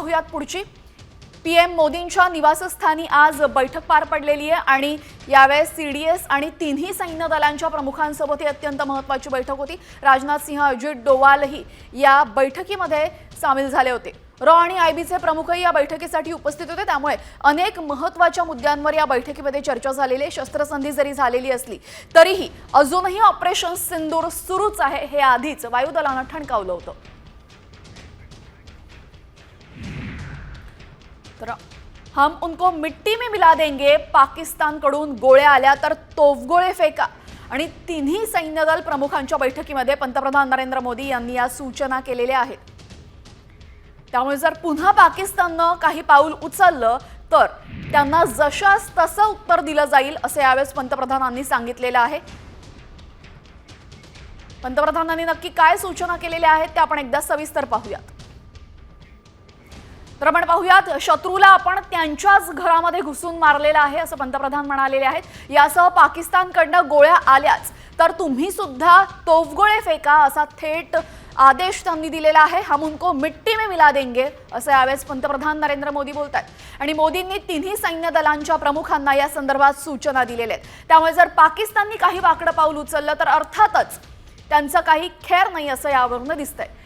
पाहूयात पुढची। पीएम मोदींच्या निवासस्थानी आज बैठक पार पडलेली आहे आणि यावेळेस सीडीएस आणि तिन्ही सैन्य दलांच्या प्रमुखांसोबत ही अत्यंत महत्त्वाची बैठक होती। राजनाथ सिंह, अजित डोवालही या बैठकीमध्ये सामील झाले होते। रॉ आणि आयबीचे प्रमुखही या बैठकीसाठी उपस्थित होते। त्यामुळे अनेक महत्त्वाच्या मुद्द्यांवर या बैठकीमध्ये चर्चा झालेली आहे। शस्त्रसंधी जरी झालेली असली तरीही अजूनही ऑपरेशन सिंदूर सुरूच आहे हे आधीच वायुदलानं ठणकावलं होतं। तर हम उनको मिट्टी में मिला देंगे, पाकिस्तानकडून गोळ्या आल्या तर तोफगोळे फेका आणि तिन्ही सैन्य दल प्रमुखांच्या बैठकीमध्ये पंतप्रधान नरेंद्र मोदी यांनी या सूचना केलेल्या आहेत। त्यामुळे जर पुन्हा पाकिस्ताननं काही पाऊल उचललं तर त्यांना जशास तसं उत्तर दिलं जाईल असे यावेळेस पंतप्रधानांनी सांगितलेलं आहे। पंतप्रधानांनी नक्की काय सूचना केलेल्या आहेत ते आपण एकदा सविस्तर पाहूयात। तर आपण पाहूयात, शत्रूला आपण त्यांच्याच घरामध्ये घुसून मारलेला आहे असं पंतप्रधान म्हणालेले आहेत। यासह पाकिस्तानकडनं गोळ्या आल्याच तर तुम्ही सुद्धा तोफगोळे फेका असा थेट आदेश त्यांनी दिलेला आहे। हम उनको मिट्टी में मिला देंगे असं यावेळेस पंतप्रधान नरेंद्र मोदी बोलतात आणि मोदींनी तिन्ही सैन्य दलांच्या प्रमुखांना या संदर्भात सूचना दिलेल्या आहेत। त्यामुळे जर पाकिस्ताननी काही वाकडं पाऊल उचललं तर अर्थातच त्यांचं काही खैर नाही असं यावरून दिसतंय।